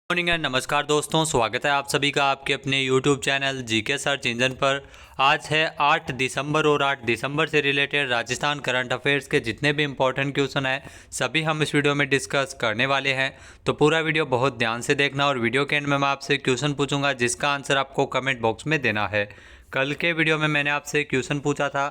Morning and नमस्कार दोस्तों, स्वागत है आप सभी का आपके अपने YouTube channel GK search engine पर। आज है 8 दिसंबर और 8 दिसंबर से रिलेटेड राजस्थान करंट अफेयर्स के जितने भी इंपॉर्टेंट क्वेश्चन हैं सभी हम इस वीडियो में डिस्कस करने वाले हैं। तो पूरा वीडियो बहुत ध्यान से देखना और वीडियो के एंड में मैं आपसे क्वेश्चन पूछूंगा जिसका आंसर आपको कमेंट बॉक्स में देना है। कल के वीडियो में मैंने आपसे क्वेश्चन पूछा था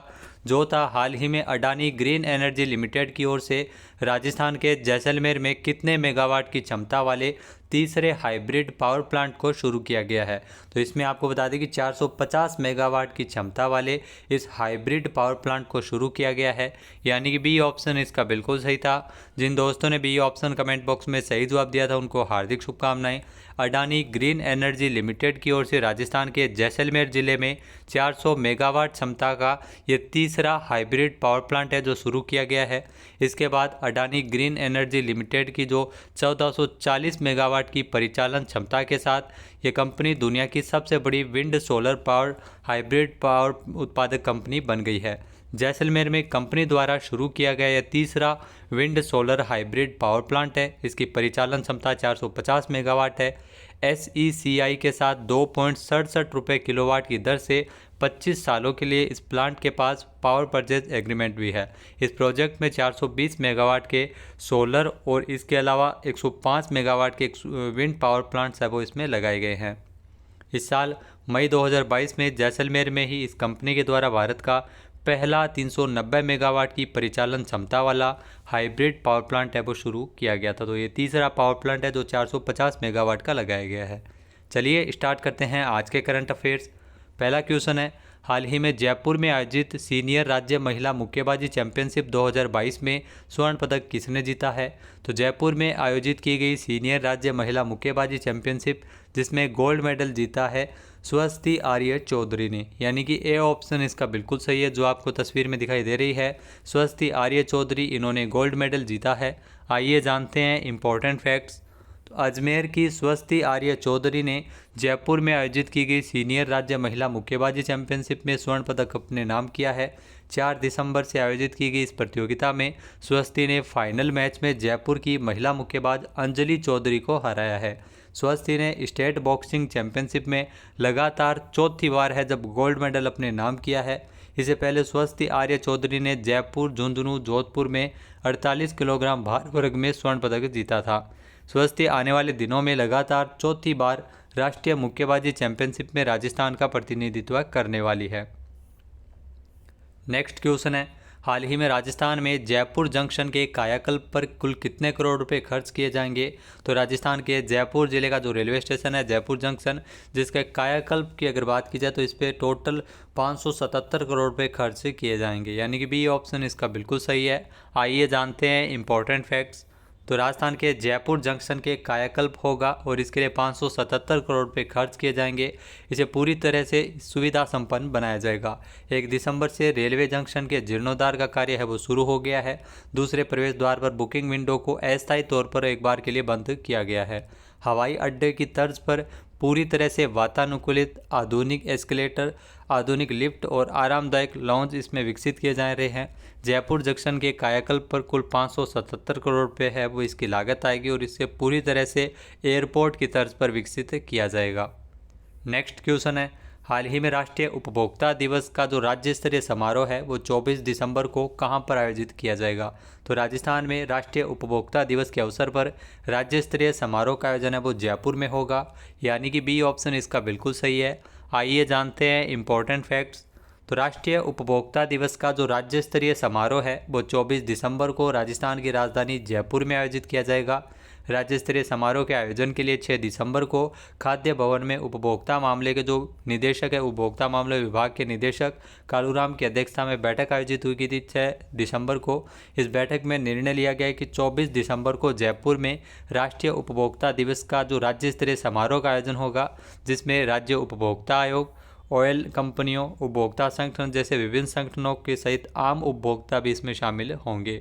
जो था हाल ही में अडानी ग्रीन एनर्जी लिमिटेड की ओर से राजस्थान के जैसलमेर में कितने मेगावाट की क्षमता वाले तीसरे हाइब्रिड पावर प्लांट को शुरू किया गया है। तो इसमें आपको बता दें कि 450 मेगावाट की क्षमता वाले इस हाइब्रिड पावर प्लांट को शुरू किया गया है, यानी कि बी ऑप्शन इसका बिल्कुल सही था। जिन दोस्तों ने बी ऑप्शन कमेंट बॉक्स में सही जवाब दिया था उनको हार्दिक शुभकामनाएं। अडानी ग्रीन एनर्जी लिमिटेड की ओर से राजस्थान के जैसलमेर जिले में 400 मेगावाट क्षमता का ये तीसरा हाइब्रिड पावर प्लांट है जो शुरू किया गया है। इसके बाद अडानी ग्रीन एनर्जी लिमिटेड की जो 1440 मेगावाट की परिचालन क्षमता के साथ ये कंपनी दुनिया की सबसे बड़ी wind solar power hybrid power उत्पादक कंपनी बन गई है। जैसलमेर में कंपनी द्वारा शुरू किया गया यह तीसरा wind solar hybrid power plant है। इसकी परिचालन क्षमता 450 मेगावाट है। SECI के साथ 2.67 रुपये किलोवाट की दर से 25 सालों के लिए इस प्लांट के पास पावर परचेज एग्रीमेंट भी है। इस प्रोजेक्ट में 420 मेगावाट के सोलर और इसके अलावा 105 मेगावाट के विंड पावर प्लांट्स है वो इसमें लगाए गए हैं। इस साल मई 2022 में जैसलमेर में ही इस कंपनी के द्वारा भारत का पहला 390 मेगावाट की परिचालन क्षमता वाला हाइब्रिड पावर प्लांट है वो शुरू किया गया था। तो ये तीसरा पावर प्लांट है जो 450 मेगावाट का लगाया गया है। चलिए स्टार्ट करते हैं आज के करंट अफेयर्स। पहला क्वेश्चन है, हाल ही में जयपुर में आयोजित सीनियर राज्य महिला मुक्केबाजी चैंपियनशिप 2022 में स्वर्ण पदक किसने जीता है। तो जयपुर में आयोजित की गई सीनियर राज्य महिला मुक्केबाजी चैंपियनशिप जिसमें गोल्ड मेडल जीता है स्वस्ति आर्य चौधरी ने, यानी कि ए ऑप्शन इसका बिल्कुल सही है जो आपको तस्वीर में दिखाई दे रही है। स्वस्ति आर्य चौधरी इन्होंने गोल्ड मेडल जीता है। आइए जानते हैं इंपॉर्टेंट फैक्ट्स। तो अजमेर की स्वस्ति आर्य चौधरी ने जयपुर में आयोजित की गई सीनियर राज्य महिला मुक्केबाजी चैंपियनशिप में स्वर्ण पदक अपने नाम किया है। 4 दिसंबर से आयोजित की गई इस प्रतियोगिता में स्वस्ति ने फाइनल मैच में जयपुर की महिला मुक्केबाज अंजलि चौधरी को हराया है। स्वस्ति ने स्टेट बॉक्सिंग चैंपियनशिप में लगातार चौथी बार है जब गोल्ड मेडल अपने नाम किया है। इससे पहले स्वस्ति आर्य चौधरी ने जयपुर, झुंझुनू, जोधपुर में 48 किलोग्राम भार वर्ग में स्वर्ण पदक जीता था। स्वस्ति आने वाले दिनों में लगातार चौथी बार राष्ट्रीय मुक्केबाजी चैंपियनशिप में राजस्थान का प्रतिनिधित्व करने वाली है। नेक्स्ट क्वेश्चन है, हाल ही में राजस्थान में जयपुर जंक्शन के कायाकल्प पर कुल कितने करोड़ रुपए खर्च किए जाएंगे। तो राजस्थान के जयपुर जिले का जो रेलवे स्टेशन है जयपुर जंक्शन, जिसके कायाकल्प की अगर बात की जाए तो इस पर टोटल 577 करोड़ रुपए खर्च किए जाएंगे, यानी कि बी ऑप्शन इसका बिल्कुल सही है। आइए जानते हैं इंपॉर्टेंट फैक्ट्स। तो राजस्थान के जयपुर जंक्शन के कायाकल्प होगा और इसके लिए 577 करोड़ रुपए खर्च किए जाएंगे। इसे पूरी तरह से सुविधा संपन्न बनाया जाएगा। 1 दिसंबर से रेलवे जंक्शन के जीर्णोद्धार का कार्य है वो शुरू हो गया है। दूसरे प्रवेश द्वार पर बुकिंग विंडो को अस्थायी तौर पर एक बार के लिए बंद किया गया है। हवाई अड्डे की तर्ज पर पूरी तरह से वातानुकूलित आधुनिक एस्केलेटर, आधुनिक लिफ्ट और आरामदायक लॉन्ज इसमें विकसित किए जा रहे हैं। जयपुर जंक्शन के कायाकल्प पर कुल 577 करोड़ रुपए है वो इसकी लागत आएगी और इससे पूरी तरह से एयरपोर्ट की तर्ज पर विकसित किया जाएगा। नेक्स्ट क्वेश्चन है, हाल ही में राष्ट्रीय उपभोक्ता दिवस का जो राज्य स्तरीय समारोह है वो 24 दिसंबर को कहां पर आयोजित किया जाएगा। तो राजस्थान में राष्ट्रीय उपभोक्ता दिवस के अवसर पर राज्य स्तरीय समारोह का आयोजन है वो जयपुर में होगा, यानी कि बी ऑप्शन इसका बिल्कुल सही है। आइए जानते हैं इंपॉर्टेंट फैक्ट्स। तो राष्ट्रीय उपभोक्ता दिवस का जो राज्य स्तरीय समारोह है वो 24 दिसंबर को राजस्थान की राजधानी जयपुर में आयोजित किया जाएगा। राज्य स्तरीय समारोह के आयोजन के लिए 6 दिसंबर को खाद्य भवन में उपभोक्ता मामले के जो निदेशक है उपभोक्ता मामले विभाग के निदेशक कालूराम की अध्यक्षता में बैठक आयोजित हुई थी 6 दिसंबर को। इस बैठक में निर्णय लिया गया कि 24 दिसंबर को जयपुर में राष्ट्रीय उपभोक्ता दिवस का जो राज्य स्तरीय समारोह का आयोजन होगा, जिसमें राज्य उपभोक्ता आयोग, ऑयल कंपनियों, उपभोक्ता संगठन जैसे विभिन्न संगठनों के सहित आम उपभोक्ता भी इसमें शामिल होंगे।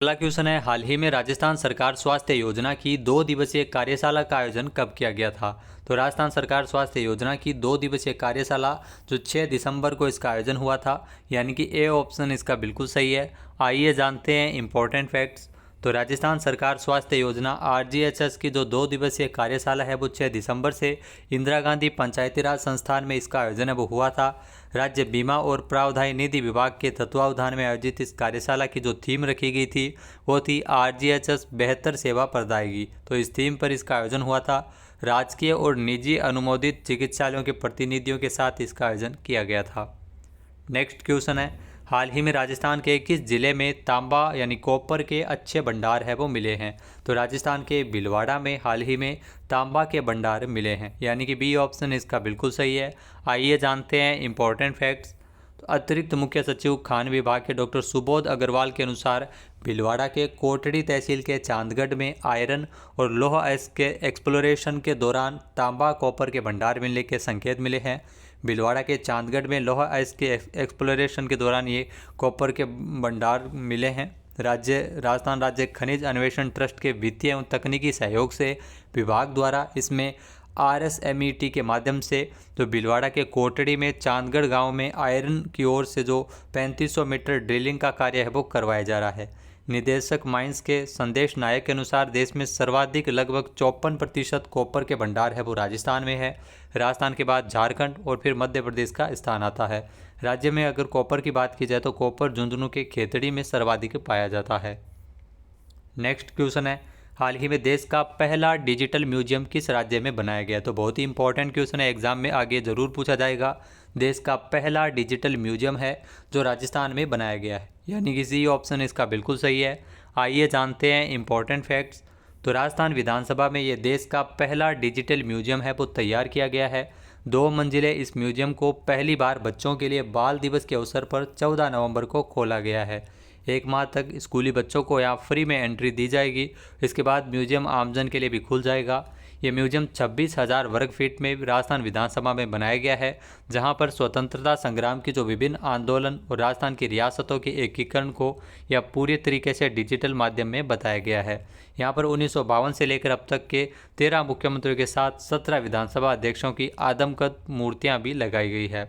अगला क्वेश्चन है, हाल ही में राजस्थान सरकार स्वास्थ्य योजना की 2 दिवसीय कार्यशाला का आयोजन कब किया गया था। तो राजस्थान सरकार स्वास्थ्य योजना की 2 दिवसीय कार्यशाला जो 6 दिसंबर को इसका आयोजन हुआ था, यानी कि ए ऑप्शन इसका बिल्कुल सही है। आइए जानते हैं इंपॉर्टेंट फैक्ट्स। तो राजस्थान सरकार स्वास्थ्य योजना RGHS की जो 2 दिवसीय कार्यशाला है वो 6 दिसंबर से इंदिरा गांधी पंचायती राज संस्थान में इसका आयोजन है वो हुआ था। राज्य बीमा और प्रावधायी निधि विभाग के तत्वावधान में आयोजित इस कार्यशाला की जो थीम रखी गई थी वो थी RGHS बेहतर सेवा प्रदायगी। तो इस थीम पर इसका आयोजन हुआ था। राजकीय और निजी अनुमोदित चिकित्सालयों के प्रतिनिधियों के साथ इसका आयोजन किया गया था। नेक्स्ट क्वेश्चन है, हाल ही में राजस्थान के किस जिले में तांबा यानी कॉपर के अच्छे भंडार है वो मिले हैं? तो राजस्थान के भीलवाड़ा में हाल ही में तांबा के भंडार मिले हैं, यानी कि बी ऑप्शन इसका बिल्कुल सही है। आइए जानते हैं इंपॉर्टेंट फैक्ट्स। तो अतिरिक्त मुख्य सचिव खान विभाग के डॉक्टर सुबोध अग्रवाल के अनुसार भीलवाड़ा के कोटड़ी तहसील के चांदगढ़ में आयरन और लौह अयस्क के एक्सप्लोरेशन के दौरान तांबा कॉपर के भंडार मिलने के संकेत मिले हैं। भीलवाड़ा के चांदगढ़ में लौह अयस्क के एक्सप्लोरेशन के दौरान ये कॉपर के भंडार मिले हैं। राजस्थान राज्य खनिज अन्वेषण ट्रस्ट के वित्तीय एवं तकनीकी सहयोग से विभाग द्वारा इसमें RSMET के माध्यम से जो भीलवाड़ा के कोटड़ी में चांदगढ़ गांव में आयरन की ओर से जो 3500 मीटर ड्रिलिंग का कार्य है वो करवाया जा रहा है। निदेशक माइंस के संदेश नायक के अनुसार देश में सर्वाधिक लगभग 54% कॉपर के भंडार है वो राजस्थान में है। राजस्थान के बाद झारखंड और फिर मध्य प्रदेश का स्थान आता है। राज्य में अगर कॉपर की बात की जाए तो कॉपर झुंझुनू के खेतड़ी में सर्वाधिक पाया जाता है। नेक्स्ट क्वेश्चन है, हाल ही में देश का पहला डिजिटल म्यूजियम किस राज्य में बनाया गया? तो बहुत ही इंपॉर्टेंट क्वेश्चन है, एग्जाम में आगे जरूर पूछा जाएगा। देश का पहला डिजिटल म्यूजियम है जो राजस्थान में बनाया गया है, यानी कि सी ऑप्शन इसका बिल्कुल सही है। आइए जानते हैं इंपॉर्टेंट फैक्ट्स। तो राजस्थान विधानसभा में ये देश का पहला डिजिटल म्यूजियम है वो तैयार किया गया है। 2 मंजिले इस म्यूजियम को पहली बार बच्चों के लिए बाल दिवस के अवसर पर 14 नवंबर को खोला गया है। 1 माह तक स्कूली बच्चों को यहाँ फ्री में एंट्री दी जाएगी। इसके बाद म्यूजियम आमजन के लिए भी खुल जाएगा। ये म्यूजियम 26,000 वर्ग फीट में राजस्थान विधानसभा में बनाया गया है, जहाँ पर स्वतंत्रता संग्राम की जो विभिन्न आंदोलन और राजस्थान की रियासतों के एकीकरण को यह पूरी तरीके से डिजिटल माध्यम में बताया गया है। यहाँ पर 1952 से लेकर अब तक के 13 मुख्यमंत्रियों के साथ 17 विधानसभा अध्यक्षों की आदमकद मूर्तियाँ भी लगाई गई है।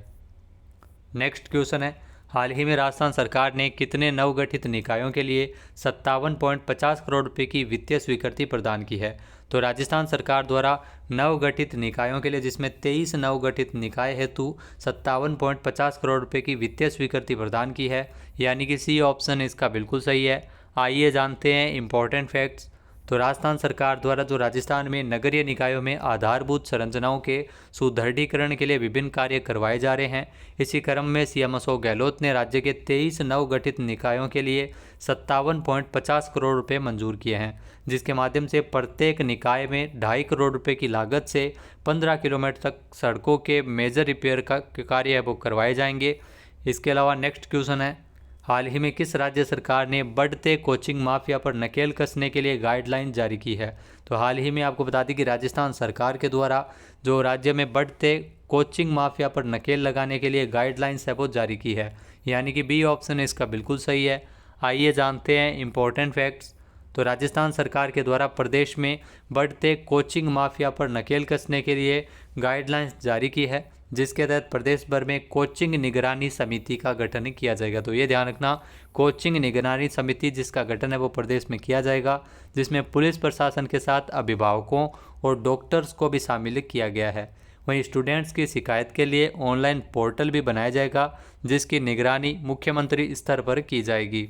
नेक्स्ट क्वेश्चन है, हाल ही में राजस्थान सरकार ने कितने नवगठित निकायों के लिए 57.50 करोड़ रुपए की वित्तीय स्वीकृति प्रदान की है? तो राजस्थान सरकार द्वारा नवगठित निकायों के लिए, जिसमें 23 नवगठित निकाय हेतु 57.50 करोड़ रुपए की वित्तीय स्वीकृति प्रदान की है, यानी कि सी ऑप्शन इसका बिल्कुल सही है। आइए जानते हैं इंपॉर्टेंट फैक्ट्स। तो राजस्थान सरकार द्वारा जो राजस्थान में नगरीय निकायों में आधारभूत संरचनाओं के सुदृढ़ीकरण के लिए विभिन्न कार्य करवाए जा रहे हैं, इसी क्रम में CM अशोक गहलोत ने राज्य के 23 नवगठित निकायों के लिए 57.50 करोड़ रुपए मंजूर किए हैं, जिसके माध्यम से प्रत्येक निकाय में 2.5 करोड़ रुपए की लागत से 15 किलोमीटर तक सड़कों के मेजर रिपेयर का कार्य है वो करवाए जाएंगे। इसके अलावा नेक्स्ट क्वेश्चन है, हाल ही में किस राज्य सरकार ने बढ़ते कोचिंग माफिया पर नकेल कसने के लिए गाइडलाइन जारी की है? तो हाल ही में आपको बता दें कि राजस्थान सरकार के द्वारा जो राज्य में बढ़ते कोचिंग माफिया पर नकेल लगाने के लिए गाइडलाइंस है वो जारी की है, यानी कि बी ऑप्शन इसका बिल्कुल सही है। आइए जानते हैं इंपॉर्टेंट फैक्ट्स। तो राजस्थान सरकार के द्वारा प्रदेश में बढ़ते कोचिंग माफिया पर नकेल कसने के लिए गाइडलाइंस जारी की है, जिसके तहत प्रदेश भर में कोचिंग निगरानी समिति का गठन किया जाएगा। तो ये ध्यान रखना, कोचिंग निगरानी समिति जिसका गठन है वो प्रदेश में किया जाएगा, जिसमें पुलिस प्रशासन के साथ अभिभावकों और डॉक्टर्स को भी शामिल किया गया है। वहीं स्टूडेंट्स की शिकायत के लिए ऑनलाइन पोर्टल भी बनाया जाएगा, जिसकी निगरानी मुख्यमंत्री स्तर पर की जाएगी।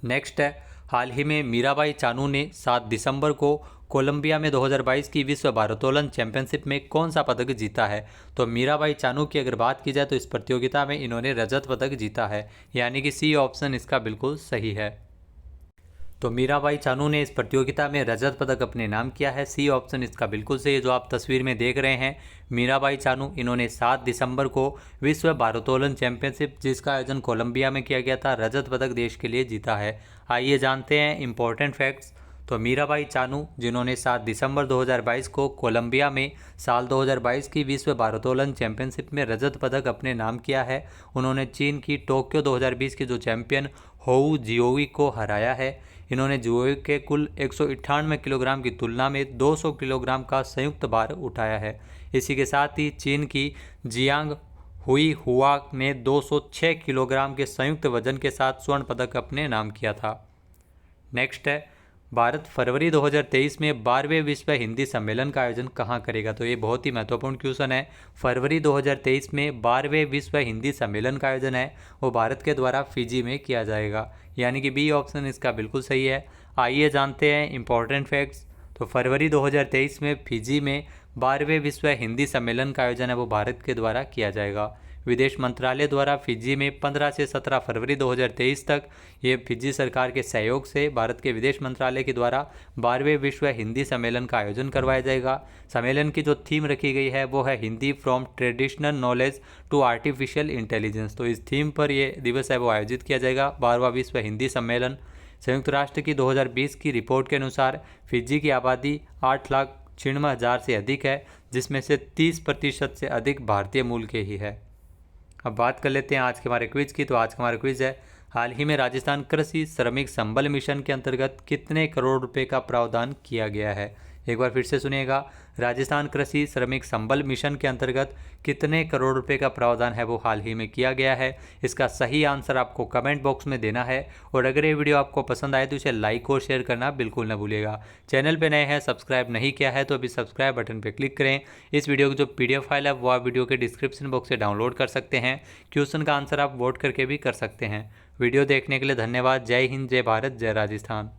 नेक्स्ट है, हाल ही में मीराबाई चानू ने 7 दिसंबर को कोलंबिया में 2022 की विश्व भारोत्तोलन चैंपियनशिप में कौन सा पदक जीता है? तो मीराबाई चानू की अगर बात की जाए तो इस प्रतियोगिता में इन्होंने रजत पदक जीता है, यानी कि सी ऑप्शन इसका बिल्कुल सही है। तो मीराबाई चानू ने इस प्रतियोगिता में रजत पदक अपने नाम किया है, सी ऑप्शन इसका बिल्कुल सही है। जो आप तस्वीर में देख रहे हैं मीराबाई चानू, इन्होंने 7 दिसंबर को विश्व भारोत्तोलन चैंपियनशिप जिसका आयोजन कोलंबिया में किया गया था, रजत पदक देश के लिए जीता है। आइए जानते हैं इंपॉर्टेंट फैक्ट्स। तो मीराबाई चानू जिन्होंने 7 दिसंबर 2022 को कोलंबिया में साल 2022 की विश्व भारोत्तोलन चैंपियनशिप में रजत पदक अपने नाम किया है, उन्होंने चीन की टोक्यो 2020 के जो चैंपियन होऊ जिओई को हराया है। इन्होंने जिओई के कुल 198 किलोग्राम की तुलना में 200 किलोग्राम का संयुक्त भार उठाया है। इसी के साथ ही चीन की जियांग हुई हुआ ने 206 किलोग्राम के संयुक्त वजन के साथ स्वर्ण पदक अपने नाम किया था। नेक्स्ट है, भारत फरवरी 2023 में 12वें विश्व हिंदी सम्मेलन का आयोजन कहाँ करेगा? तो ये बहुत ही महत्वपूर्ण क्वेश्चन है। फरवरी 2023 में 12वें विश्व हिंदी सम्मेलन का आयोजन है वो भारत के द्वारा फिजी में किया जाएगा, यानी कि बी ऑप्शन इसका बिल्कुल सही है। आइए जानते हैं इंपॉर्टेंट फैक्ट्स। तो फरवरी 2023 में फिजी में 12वें विश्व हिंदी सम्मेलन का आयोजन है वो भारत के द्वारा किया जाएगा। विदेश मंत्रालय द्वारा फिजी में 15 से 17 फरवरी 2023 तक ये फिजी सरकार के सहयोग से भारत के विदेश मंत्रालय के द्वारा 12वें विश्व हिंदी सम्मेलन का आयोजन करवाया जाएगा। सम्मेलन की जो थीम रखी गई है वो है Hindi from traditional knowledge to artificial intelligence. तो इस थीम पर ये दिवस है वो आयोजित किया जाएगा, 12वां विश्व हिंदी सम्मेलन। संयुक्त राष्ट्र की 2020 की रिपोर्ट के अनुसार फिजी की आबादी 8,96,000 से अधिक है, जिसमें से 30% से अधिक भारतीय मूल के ही है। अब बात कर लेते हैं आज के हमारे क्विज की। तो आज का हमारा क्विज है, हाल ही में राजस्थान कृषि श्रमिक संबल मिशन के अंतर्गत कितने करोड़ रुपए का प्रावधान किया गया है? एक बार फिर से सुनिएगा, राजस्थान कृषि श्रमिक संबल मिशन के अंतर्गत कितने करोड़ रुपए का प्रावधान है वो हाल ही में किया गया है? इसका सही आंसर आपको कमेंट बॉक्स में देना है। और अगर ये वीडियो आपको पसंद आए तो इसे लाइक और शेयर करना बिल्कुल न भूलिएगा। चैनल पे नए हैं, सब्सक्राइब नहीं किया है तो अभी सब्सक्राइब बटन पर क्लिक करें। इस वीडियो की जो PDF फाइल है वो आप वीडियो के डिस्क्रिप्शन बॉक्स से डाउनलोड कर सकते हैं। क्वेश्चन का आंसर आप वोट करके भी कर सकते हैं। वीडियो देखने के लिए धन्यवाद। जय हिंद, जय भारत, जय राजस्थान।